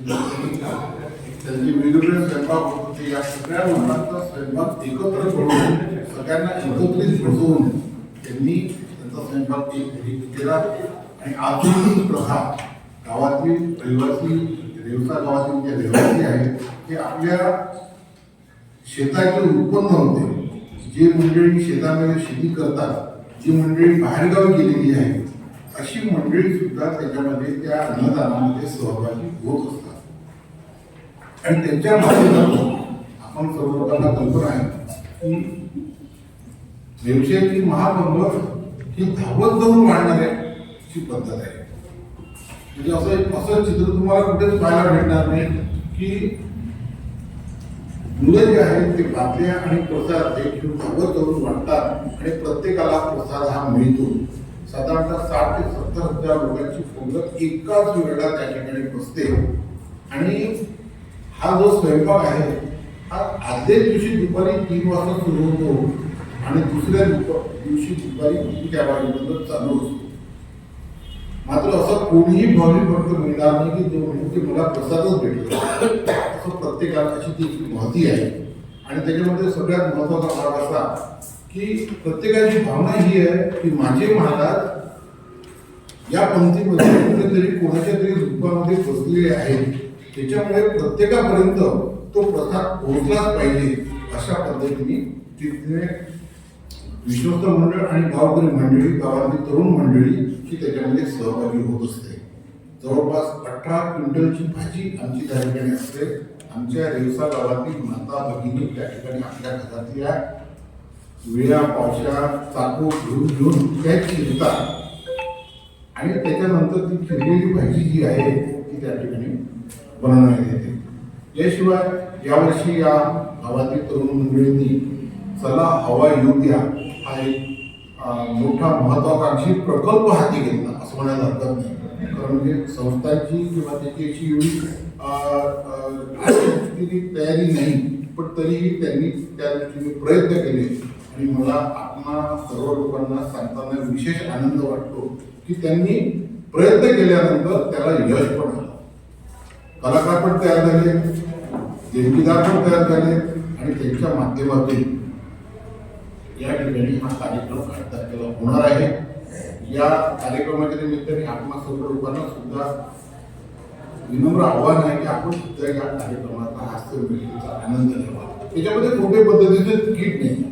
त्यांचे वेगवेगळे स्वयंपाक होते. या सगळ्या लोकांचा स्वयंपाक एकत्र करून सगळ्यांना एकत्रित बसवून त्यांनी त्यांचा स्वयंपाक केला. आणि आजही प्रथा गावातील रहिवासी रेवसा गावातील जे रहिवासी आहेत ते आपल्या शेताचे उत्पन्न होते, जी मंडळी शेतामध्ये शेती करतात, जी मंडळी बाहेरगावी गेलेली आहे, अशी मंडळी सुद्धा त्याच्यामध्ये त्या अन्नदानामध्ये सहभागी होत असतात. आणि त्यांच्या माध्यमातून आपण सर्व लोकांना कल्पना आहे की व्यवसायाची महापंगत ही धावत जाऊन वाढणाऱ्याची पद्धत आहे. म्हणजे असं चित्र तुम्हाला कुठेच पाहायला भेटणार नाही की मुलं जे आहेत ते बातम्या आणि प्रसाद घेऊन धावत जाऊन वाटतात आणि प्रत्येकाला प्रसाद हा मिळतो. साधारणतः 60 ते 70 हजार लोकांची पंगत एकाच वेळेला त्या ठिकाणी बसते. आणि हा जो स्वयंपाक आहे हा आदल्या दिवशी दुपारी 3 वाजता सुरू होतो आणि दुसऱ्या दिवशी दुपारी 3 वाजेपर्यंत चालू असतो. मात्र असं कोणीही भाविक भक्त मिळणार नाही की जो म्हणजे मला प्रसादच भेटतो, असं प्रत्येकाला अशी ती महती आहे. आणि त्याच्यामध्ये सगळ्यात महत्वाचा भाग असा की प्रत्येकाची भावना ही आहे की माझे महाराज या पंक्तीमध्ये कुठेतरी कोणाच्या तरी रूपामध्ये बसलेले आहेत, त्याच्यामुळे प्रत्येकापर्यंत तो प्रसाद पोहोचलाच पाहिजे अशा पद्धतीने तिथे विश्वस्त मंडळ आणि गावकरी मंडळी, गावातली तरुण मंडळी ही त्याच्यामध्ये सहभागी होत असते. जवळपास 18 क्विंटलची भाजी आमची त्या ठिकाणी असते. आमच्या रेवसा गावातील माता भगिनी त्या ठिकाणी आपल्या घरातल्या वेळा पावशा चाकू घेऊन त्या चिरतात आणि त्याच्यानंतर ती चिरलेली भाजी जी आहे ती त्या ठिकाणी बनवण्यात येते. याशिवाय यावर्षी या गावातील तरुण मंडळींनी चला हवा येऊ द्या हा एक मोठा महत्वाकांक्षी प्रकल्प हाती घेतला असं म्हणायला हरकत नाही. कारण म्हणजे संस्थांची किंवा त्याची अशी एवढी तयारी नाही, पण तरीही त्यांनी त्या दृष्टीने प्रयत्न केले. आणि मला आपणा सर्व लोकांना सांगताना विशेष आनंद वाटतो की त्यांनी प्रयत्न केल्यानंतर त्याला यश पण आलं. कलाकार पण तयार झाले, देणगीदार पण तयार झाले आणि त्यांच्या माध्यमातून या ठिकाणी हा कार्यक्रम 8 तारखेला होणार आहे. या कार्यक्रमाच्या निमित्ताने आपण सर्व लोकांना सुद्धा विनम्र आव्हान आहे की आपण सुद्धा या कार्यक्रमाचा हास्य आनंद घ्यावा. त्याच्यामध्ये कोणत्याही पद्धतीचे किट नाही.